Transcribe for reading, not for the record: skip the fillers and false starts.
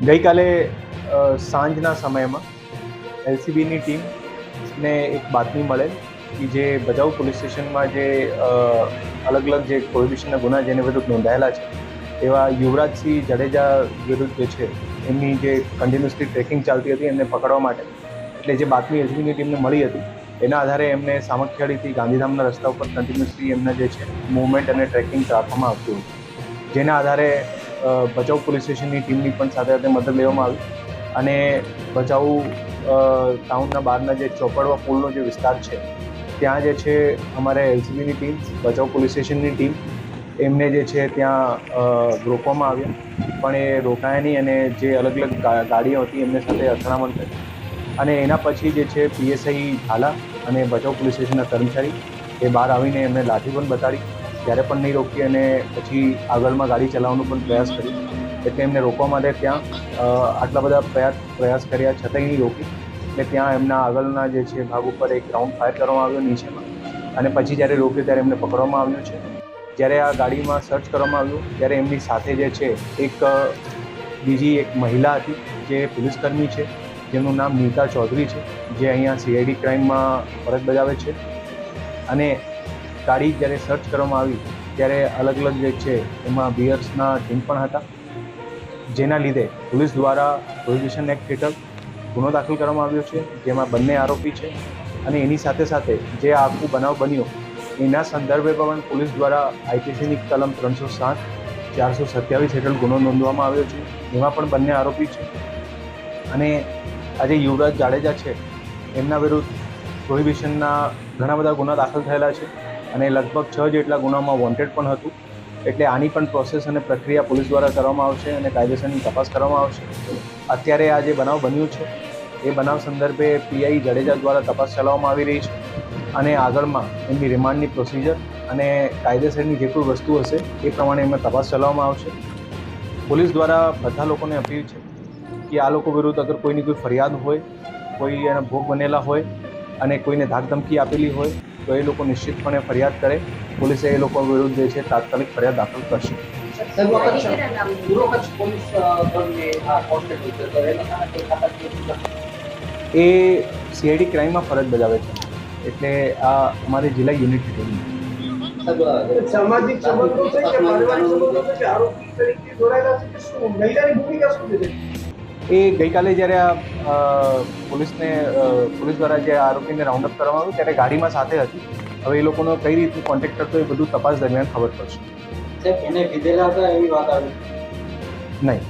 ગઈકાલે સાંજના સમયમાં એલસીબીની ટીમને એક બાતમી મળેલ કે જે ભચાઉ પોલીસ સ્ટેશનમાં જે અલગ અલગ જે પ્રોહિબિશનના ગુના જેને વિરુદ્ધ નોંધાયેલા છે એવા યુવરાજસિંહ જાડેજા વિરુદ્ધ જે છે એમની જે કન્ટિન્યુઅસલી ટ્રેકિંગ ચાલતી હતી એમને પકડવા માટે એટલે જે બાતમી એલસીબીની ટીમને મળી હતી એના આધારે એમને સામખિયાળીથી ગાંધીધામના રસ્તા ઉપર કન્ટિન્યુઅસલી એમને જે છે મૂવમેન્ટ અને ટ્રેકિંગ રાખવામાં આવતું હતું, જેના આધારે ભચાઉ પોલીસ સ્ટેશનની ટીમની પણ સાથે સાથે મદદ લેવામાં આવી અને ભચાઉ ટાઉનના બહારના જે ચોપડવા પુલનો જે વિસ્તાર છે ત્યાં જે છે અમારે એલસીબીની ટીમ, ભચાઉ પોલીસ સ્ટેશનની ટીમ એમને જે છે ત્યાં રોકવામાં આવ્યા, પણ એ રોકાયા નહીં અને જે અલગ અલગ ગાડીઓ હતી એમને સાથે અથડામણ કરી અને એના પછી જે છે પીએસઆઈ ઝાલા અને ભચાઉ પોલીસ સ્ટેશનના કર્મચારી એ બહાર આવીને એમને લાઠી પણ બતાડી, ત્યારે પણ નહીં રોકી અને પછી આગળમાં ગાડી ચલાવવાનો પણ પ્રયાસ કર્યો. એટલે એમને રોકવા માટે ત્યાં આટલા બધા પ્રયાસ કર્યા છતાંય નહીં રોકી, એટલે ત્યાં એમના આગળના જે છે ભાગ ઉપર એક રાઉન્ડ ફાયર કરવામાં આવ્યો નીચેમાં અને પછી જ્યારે રોક્યો ત્યારે એમને પકડવામાં આવ્યું છે. જ્યારે આ ગાડીમાં સર્ચ કરવામાં આવ્યું ત્યારે એમની સાથે જે છે બીજી એક મહિલા હતી જે પોલીસકર્મી છે જેનું નામ નીતા ચૌધરી છે, જે અહીંયા સીઆઈડી ક્રાઇમમાં ફરજ બજાવે છે. અને ગાડી જ્યારે સર્ચ કરવામાં આવી ત્યારે અલગ અલગ જે છે એમાં બિયર્સના ટીમ પણ હતા, જેના લીધે પોલીસ દ્વારા પ્રોહિબિશન એક્ટ હેઠળ ગુનો દાખલ કરવામાં આવ્યો છે, જેમાં બંને આરોપી છે. અને એની સાથે સાથે જે આખું બનાવ બન્યો એના સંદર્ભે પણ પોલીસ દ્વારા આઈપીસીની કલમ 307, 427 હેઠળ ગુનો નોંધવામાં આવ્યો છે, એમાં પણ બંને આરોપી છે. અને આજે યુવરાજ જાડેજા છે એમના વિરુદ્ધ પ્રોહિબિશનના ઘણા બધા ગુના દાખલ થયેલા છે અને લગભગ 6 જેટલા ગુનામાં વોન્ટેડ પણ હતું. એટલે આની પણ પ્રોસેસ અને પ્રક્રિયા પોલીસ દ્વારા કરવામાં આવશે અને કાયદેસરની તપાસ કરવામાં આવશે. અત્યારે આ જે બનાવ બન્યું છે એ બનાવ સંદર્ભે પીઆઈ જાડેજા દ્વારા તપાસ ચલાવવામાં આવી રહી છે અને આગળમાં એમની રિમાન્ડની પ્રોસિજર અને કાયદેસરની જે કોઈ વસ્તુ હશે એ પ્રમાણે એમને તપાસ ચલાવવામાં આવશે. પોલીસ દ્વારા બધા લોકોને અપીલ છે કે આ લોકો વિરુદ્ધ અગર કોઈની કોઈ ફરિયાદ હોય, કોઈ એના ભોગ બનેલા હોય અને કોઈને ધાકધમકી આપેલી હોય તો એ લોકો નિશ્ચિતપણે ફરિયાદ કરે. પોલીસે એ લોકો વિરુદ્ધ જે છે તાત્કાલિક ફરિયાદ દાખલ કરશે. એ સીઆઈડી ક્રાઇમમાં ફરજ બજાવે છે, એટલે આ અમારી જિલ્લા યુનિટની ટીમ. સામાજિક સંબંધો છે કે પારિવારિક સંબંધો છે કે આરોપી તરીકે જોડાયેલા છે કે શું મહિલાની ભૂમિકા શું છે? એ ગઈકાલે જ્યારે પોલીસ દ્વારા જે આરોપીને રાઉન્ડ અપ કરવામાં આવ્યું ત્યારે ગાડીમાં સાથે હતી. હવે એ લોકોનો કઈ રીતનું કોન્ટેક્ટ હતો એ બધું તપાસ દરમિયાન ખબર પડશે. એને કીધેલા હતા એવી વાત આવી નહીં.